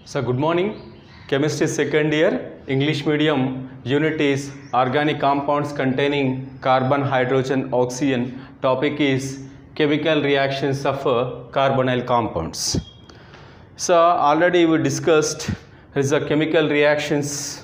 So good morning. Chemistry second year, English medium, unit is organic compounds containing carbon, hydrogen, oxygen. Topic is chemical reactions of carbonyl compounds. So already we discussed here is a chemical reactions,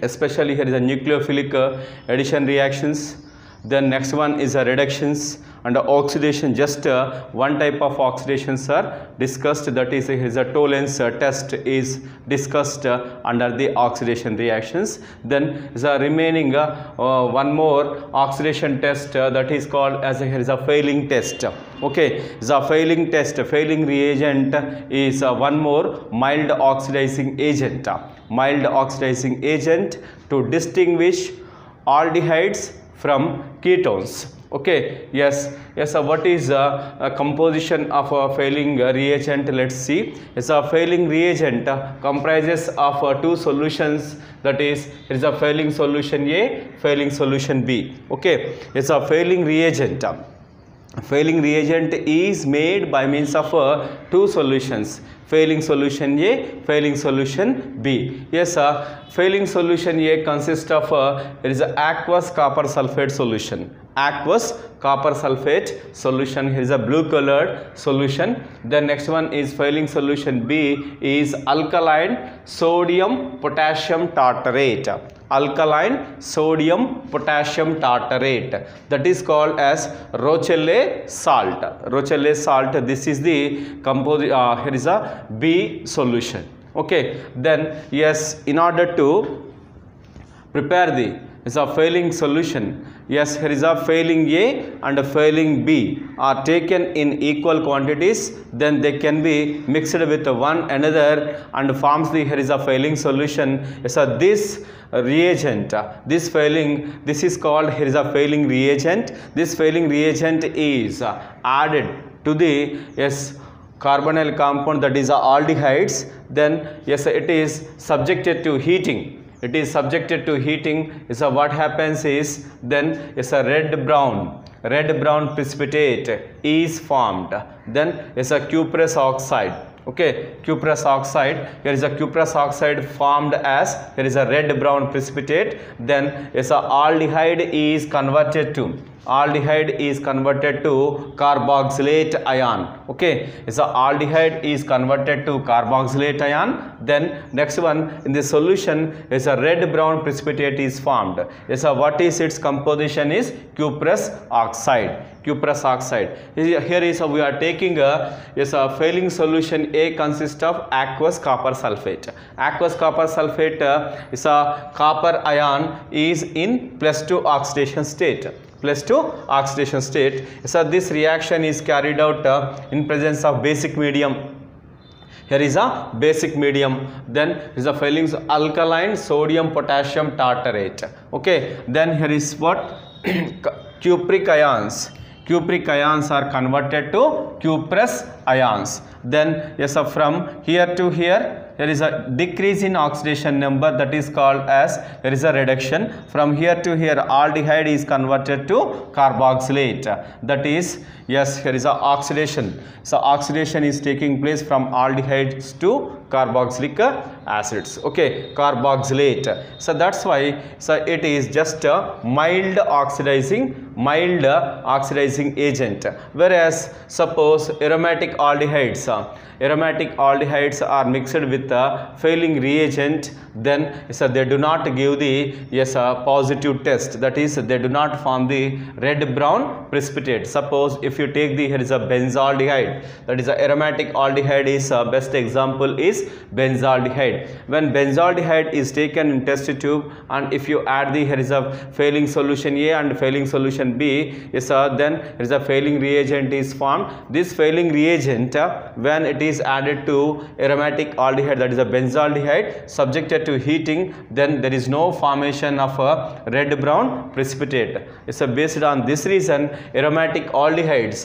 especially here is a nucleophilic addition reactions. Then next one is a reductions and oxidation. Just one type of oxidations are discussed, that is a Tollens test is discussed under the oxidation reactions. Then the remaining one more oxidation test that is called as here is a failing test. Okay, the failing test, failing reagent is one more mild oxidizing agent. Mild oxidizing agent to distinguish aldehydes from ketones. Okay, yes. What is a composition of a failing reagent? Let's see. It's a failing reagent comprises of two solutions, that is it is a failing solution A, failing solution B. Okay, it's a failing reagent. Failing reagent is made by means of two solutions, failing solution A, failing solution B. Yes, failing solution A consists of it is a aqueous copper sulfate solution. Aqueous copper sulfate solution. Here is a blue colored solution. The next one is failing solution B is alkaline sodium potassium tartarate. Alkaline sodium potassium tartarate, that is called as Rochelle salt. Rochelle salt, this is the here is a B solution. Okay, then yes, in order to prepare the is a failing solution, yes, here is a failing A and a failing B are taken in equal quantities, then they can be mixed with one another and forms the here is a failing solution. So this reagent, this is called here is a failing reagent. This failing reagent is added to the carbonyl compound, that is aldehydes. Then yes, it is subjected to heating. It is subjected to heating. So what happens is then it's a red brown precipitate is formed. Then it's a cuprous oxide. Okay, cuprous oxide. Here is a cuprous oxide formed as there is a red brown precipitate. Then it's a aldehyde is converted to carboxylate ion. Okay, it's a aldehyde is converted to carboxylate ion. Then next one in the solution is a red brown precipitate is formed. What is its composition is cuprous oxide. Cuprous oxide. Here is we are taking a failing solution A consists of aqueous copper sulfate. Aqueous copper sulfate is a copper ion is in +2 oxidation state. +2 oxidation state. So this reaction is carried out in presence of basic medium. Here is a basic medium. Then is a failing alkaline sodium potassium tartarate. Okay, then here is what cupric ions. Cupric ions are converted to cuprous ions. Then yes, from here to here there is a decrease in oxidation number, that is called as there is a reduction. From here to here aldehyde is converted to carboxylate, that is yes, here is a oxidation. So oxidation is taking place from aldehydes to carboxylic acids. Okay, carboxylate. So that's why it is just a mild oxidizing agent. Whereas suppose aromatic aldehydes are mixed with a failing reagent, then they do not give the positive test, that is they do not form the red brown precipitate. Suppose if you take the here is a benzaldehyde, that is a aromatic aldehyde is best example is benzaldehyde. When benzaldehyde is taken in test tube and if you add the here is a failing solution A and failing solution B, then there is a failing reagent is formed. This failing reagent when it is added to aromatic aldehyde, that is a benzaldehyde, subjected to heating, then there is no formation of a red brown precipitate. Based on this reason aromatic aldehydes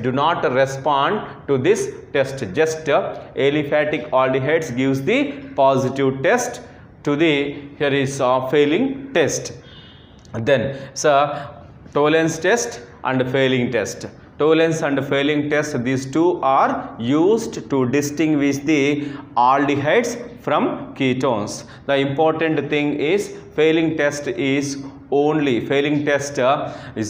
do not respond to this test. Just aliphatic aldehydes gives the positive test to the here is failing test. Then Tollens test and failing test. Tollens and Fehling test, these two are used to distinguish the aldehydes from ketones. The important thing is Fehling test is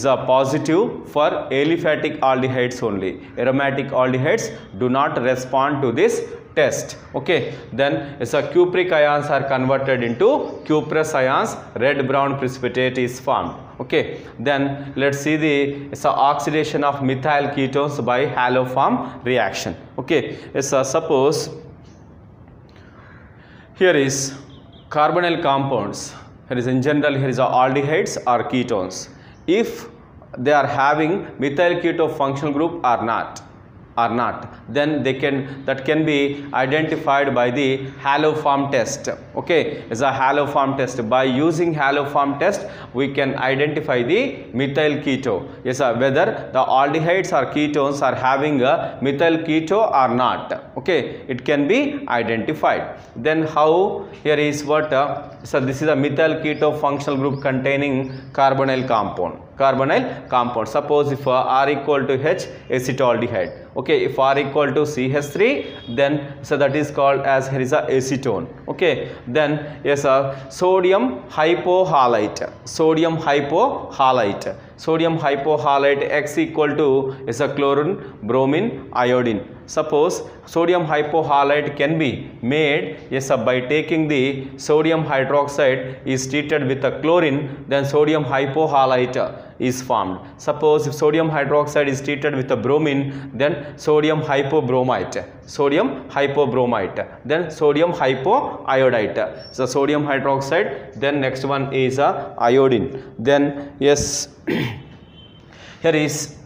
a positive for aliphatic aldehydes only. Aromatic aldehydes do not respond to this test. Okay, then cupric ions are converted into cuprous ions, red brown precipitate is formed. Okay, then let's see the oxidation of methyl ketones by haloform reaction. Okay, suppose here is carbonyl compounds. Here is in general, here is aldehydes or ketones. If they are having methyl keto functional group or not, then that can be identified by the haloform test. Okay, is a haloform test. By using haloform test, we can identify the methyl keto. Yes, whether the aldehydes or ketones are having a methyl keto or not. Okay, it can be identified. Then how? Here is what? So this is a methyl keto functional group containing carbonyl compound. Suppose if R equal to H, acetaldehyde. Okay, if R equal to CH3, then that is called as, here is a acetone. Okay, then yes, sodium hypohalite. Sodium hypohalite X equal to is a chlorine, bromine, iodine. Suppose sodium hypohalite can be made, yes, by taking the sodium hydroxide is treated with a chlorine, then sodium hypohalite is formed. Suppose if sodium hydroxide is treated with a bromine, then sodium hypobromite, then sodium hypoiodite. So sodium hydroxide, then next one is iodine. Then yes, here is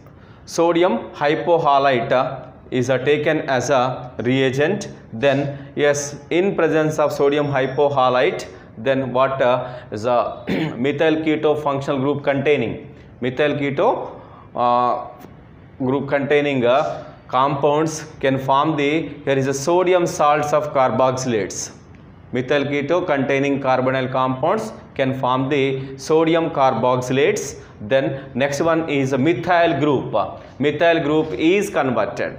sodium hypohalite is taken as a reagent. Then yes, in presence of sodium hypohalite, then what is a methyl keto functional group containing compounds can form the, here is a sodium salts of carboxylates. Methyl keto containing carbonyl compounds can form the sodium carboxylates. Then next one is a methyl group. Methyl group is converted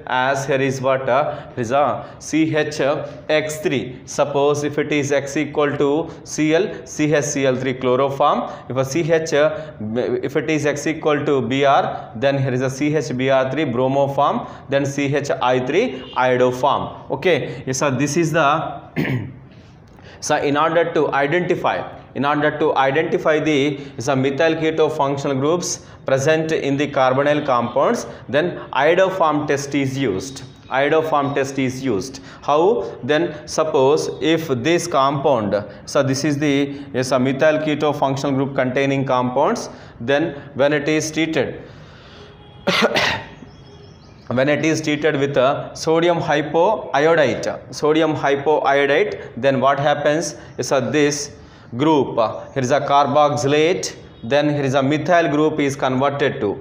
as, here is what? Is a CHX3. Suppose if it is X equal to Cl, CHCl3 chloroform. If it is X equal to Br, then here is a CHBr3 bromoform, then CHI3 iodoform. Okay, so this is the so in order to identify the methyl keto functional groups present in the carbonyl compounds, then iodoform test is used. How? Then suppose if this compound, so this is the methyl keto functional group containing compounds, then when it is treated with a sodium hypoiodite, then what happens is this group, here is a carboxylate, then here is a methyl group is converted to,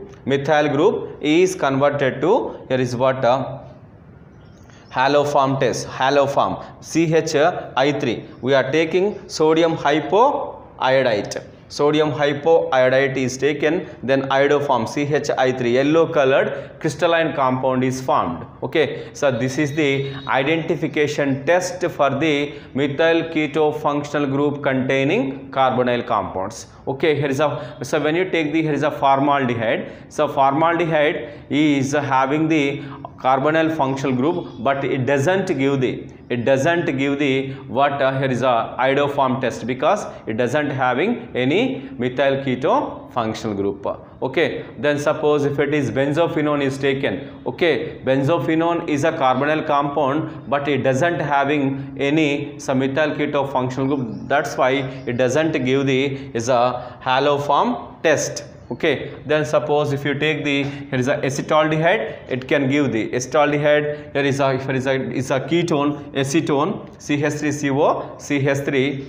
here is what? Haloform test, CHI3. We are taking sodium hypoiodite. Sodium hypoiodite is taken, then iodoform CHI3, yellow colored crystalline compound is formed. Okay, so this is the identification test for the methyl keto functional group containing carbonyl compounds. Okay, here is a, so when you take the, here is a formaldehyde. So formaldehyde is having the carbonyl functional group, but it doesn't give the what here is a iodoform test, because it doesn't having any methyl keto functional group. Okay, then suppose if it is benzophenone is taken. Okay, benzophenone is a carbonyl compound, but it doesn't having any methyl keto functional group, that's why it doesn't give the haloform test. Okay, then suppose if you take the, here is a acetaldehyde, it can give the acetaldehyde. Here is a ketone, acetone, CH3CO, CH3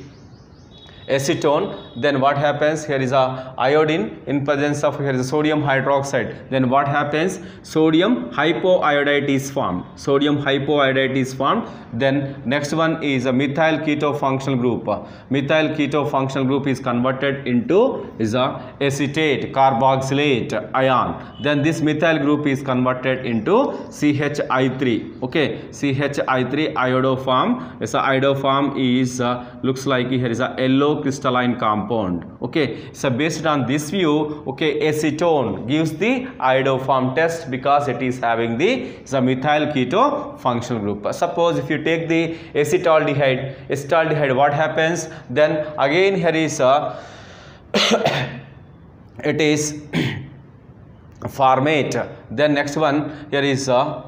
acetone. Then what happens? Here is a iodine in presence of, here is a sodium hydroxide. Then what happens? Sodium hypoiodite is formed. Sodium hypoiodite is formed. Then next one is a methyl keto functional group. Methyl keto functional group is converted into is a acetate carboxylate ion. Then this methyl group is converted into CHI3. Okay, CHI3 iodoform. Yes, iodoform is looks like here is a yellow crystalline compound. Okay, so based on this view, okay, acetone gives the iodoform test because it is having the methyl keto functional group. Suppose if you take the acetaldehyde, what happens? Then again here is a it is formate. Then next one here is a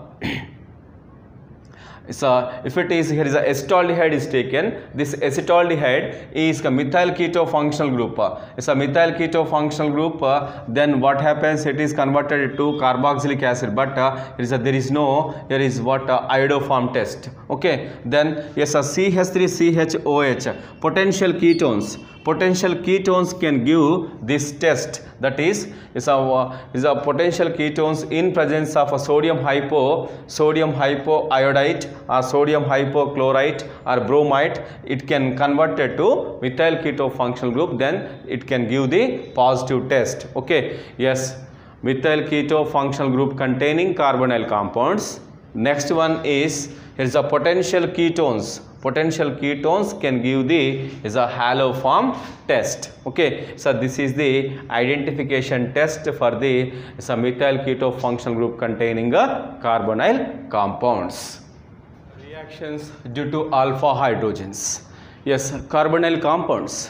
if it is here is a acetaldehyde is taken, this acetaldehyde is a methyl keto functional group. It's a methyl keto functional group. Then what happens? It is converted to carboxylic acid, but there is no iodoform test. Okay. Then yes, a CH3CHOH potential ketones. Potential ketones can give this test, that is a potential ketones in presence of a sodium hypoiodite or sodium hypochlorite or bromide. It can convert it to methyl keto functional group, then it can give the positive test. Okay, yes, methyl keto functional group containing carbonyl compounds. Next one is here is a potential ketones. Potential ketones can give the haloform test. Okay, so this is the identification test for the methyl keto functional group containing carbonyl compounds. Reactions due to alpha hydrogens. Yes, carbonyl compounds.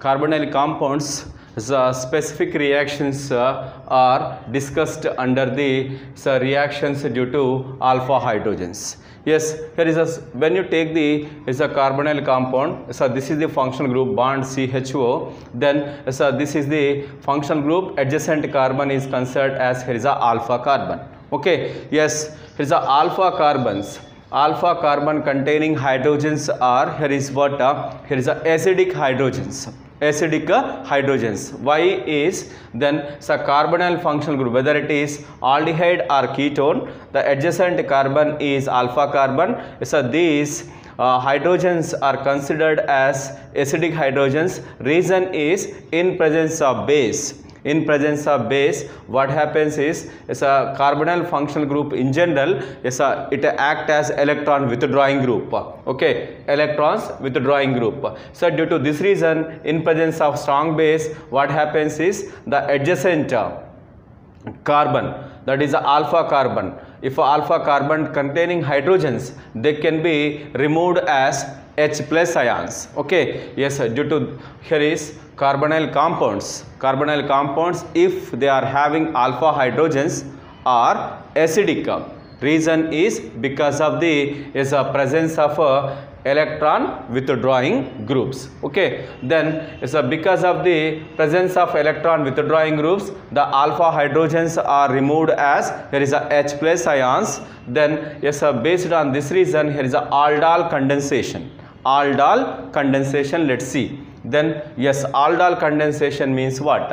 Carbonyl compounds, specific reactions are discussed under the reactions due to alpha hydrogens. Yes, here is when you take the a carbonyl compound, so this is the functional group bond CHO, then this is the functional group, adjacent carbon is considered as here is a alpha carbon. Okay, yes, here is a alpha carbons. Alpha carbon containing hydrogens are here is what here is a acidic hydrogens. Acidic hydrogens. Why is then carbonyl functional group, whether it is aldehyde or ketone, the adjacent carbon is alpha carbon. So these hydrogens are considered as acidic hydrogens. Reason is in presence of base. In presence of base, what happens is a carbonyl functional group in general, it acts as electron withdrawing group. Okay, electrons withdrawing group. So due to this reason, in presence of strong base, what happens is the adjacent carbon, that is alpha carbon. If alpha carbon containing hydrogens, they can be removed as H plus ions. Okay, yes, due to here is carbonyl compounds. Carbonyl compounds, if they are having alpha hydrogens, are acidic. Reason is because of the presence of electron withdrawing groups. Okay, then because of the presence of electron withdrawing groups, the alpha hydrogens are removed as there is a H plus ions. Then based on this reason, here is a aldol condensation. Aldol condensation, let's see. Then yes, aldol condensation means what?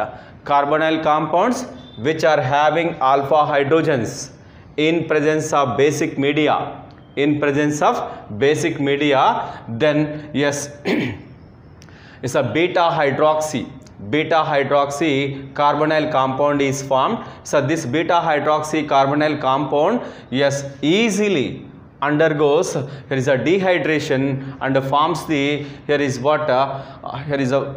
Carbonyl compounds which are having alpha hydrogens in presence of basic media. In presence of basic media, then yes, it's a beta hydroxy. Beta hydroxy carbonyl compound is formed. So this beta hydroxy carbonyl compound, yes, easily undergoes here is a dehydration and forms the here is what here is a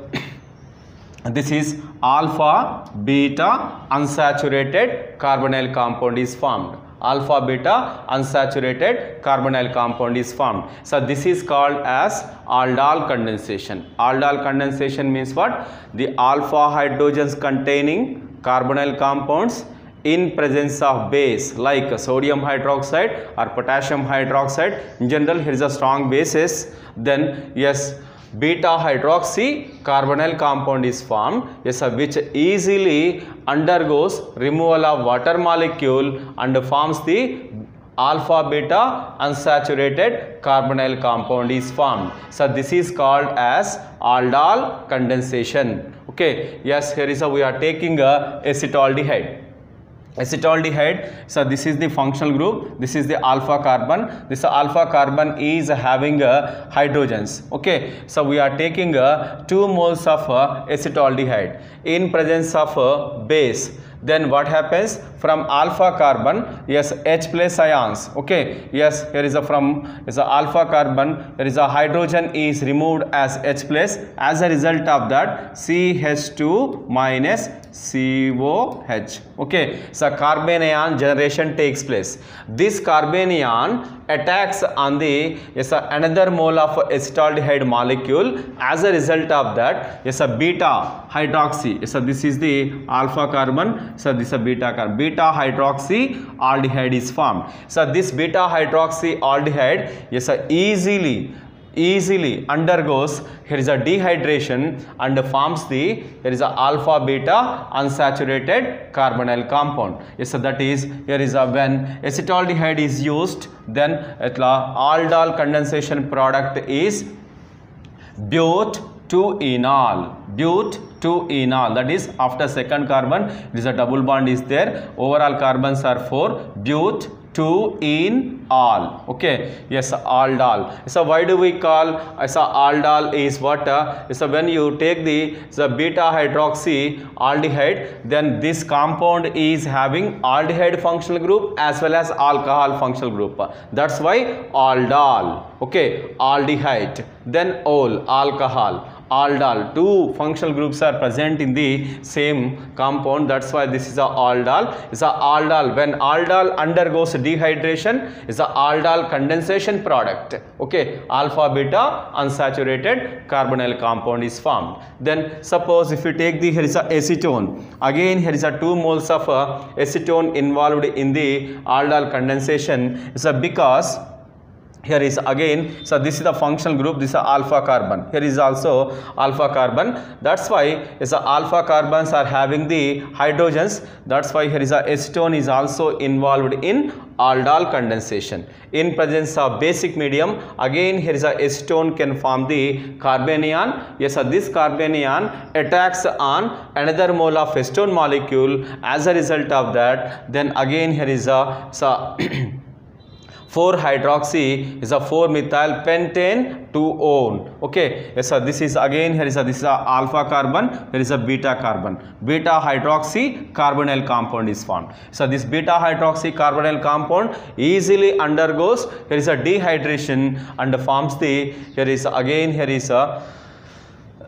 this is alpha beta unsaturated carbonyl compound is formed. Alpha beta unsaturated carbonyl compound is formed. So this is called as aldol condensation. Aldol condensation means what? The alpha hydrogens containing carbonyl compounds in presence of base like sodium hydroxide or potassium hydroxide. In general, here is a strong basis. Then yes, beta hydroxy carbonyl compound is formed, yes, which easily undergoes removal of water molecule and forms the alpha beta unsaturated carbonyl compound is formed. So this is called as aldol condensation. Okay, yes, here is we are taking acetaldehyde. Acetaldehyde, so this is the functional group, this is the alpha carbon, this alpha carbon is having hydrogens. Okay, so we are taking 2 moles of acetaldehyde in presence of base. Then what happens from alpha carbon? Yes, H plus ions. Okay, yes, here is a alpha carbon, there is a hydrogen is removed as H plus. As a result of that, CH2 minus COH. Okay, so carbanion generation takes place. This carbanion attacks on the another mole of acetaldehyde molecule. As a result of that, a beta hydroxy. So this is the alpha carbon. So this is a beta carbon. Beta hydroxy aldehyde is formed. So this beta hydroxy aldehyde easily undergoes, here is a dehydration and forms the, here is a alpha beta unsaturated carbonyl compound. Yes, so that is, here is a when acetaldehyde is used, then aldol condensation product is but2-enol. But2-enol, that is after second carbon, there is a double bond is there, overall carbons are 4, but2-enol. Okay, yes, aldol. So why do we call aldol is what? So when you take the beta hydroxy aldehyde, then this compound is having aldehyde functional group as well as alcohol functional group. That's why aldol. Okay, aldehyde, then ol, alcohol. Aldol, 2 functional groups are present in the same compound. That's why this is a aldol. It's a aldol. When aldol undergoes dehydration, it's a aldol condensation product. Okay, alpha beta unsaturated carbonyl compound is formed. Then suppose if you take the, here is a acetone. Again here is a 2 moles of acetone involved in the aldol condensation. It's because here is again, so this is the functional group, this is alpha carbon, here is also alpha carbon. That's why alpha carbons are having the hydrogens. That's why here is acetone is also involved in aldol condensation. In presence of basic medium, again here is acetone can form the carbanion. Yes, this carbanion attacks on another mole of acetone molecule. As a result of that, then again here is 4-hydroxy is a 4-methyl pentane 2-one. Okay, yes, so this is again here is this is alpha carbon, here is a beta carbon. Beta hydroxy carbonyl compound is formed. So this beta hydroxy carbonyl compound easily undergoes, here is a dehydration and forms the, here is again here is a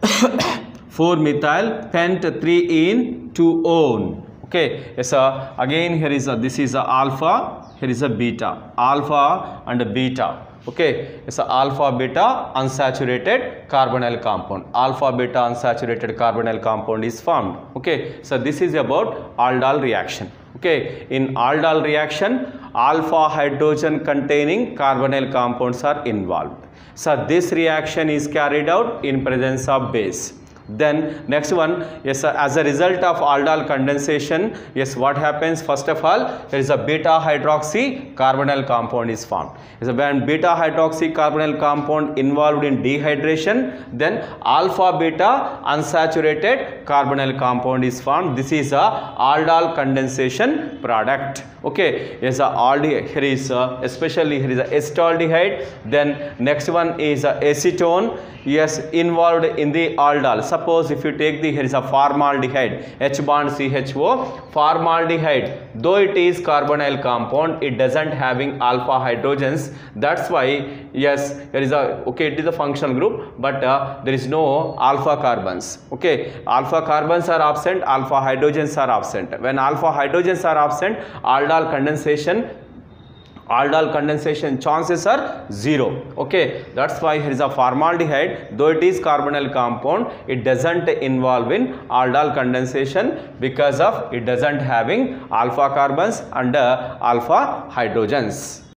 4-methyl pent 3-ene 2-one. Okay, yes, again here is this is alpha, here is a beta, alpha and beta. Okay, it's alpha beta unsaturated carbonyl compound. Alpha beta unsaturated carbonyl compound is formed. Okay, so this is about aldol reaction. Okay, in aldol reaction, alpha hydrogen containing carbonyl compounds are involved. So this reaction is carried out in presence of base. Then next one, yes, as a result of aldol condensation, yes, what happens? First of all, there is a beta hydroxy carbonyl compound is formed. So when beta hydroxy carbonyl compound involved in dehydration, then alpha beta unsaturated carbonyl compound is formed. This is a aldol condensation product. Okay, yes, aldehyde, here is especially here is acetaldehyde. Then next one is acetone, yes, involved in the aldol. Suppose if you take the, here is a formaldehyde, H bond CHO, formaldehyde, though it is carbonyl compound, it doesn't having alpha hydrogens. That's why, yes, there is a, okay, it is a functional group, but there is no alpha carbons. Okay, alpha carbons are absent, alpha hydrogens are absent. When alpha hydrogens are absent, aldol condensation chances are 0. Okay, that's why here is a formaldehyde, though it is carbonyl compound, it doesn't involve in aldol condensation because of it doesn't having alpha carbons and alpha hydrogens.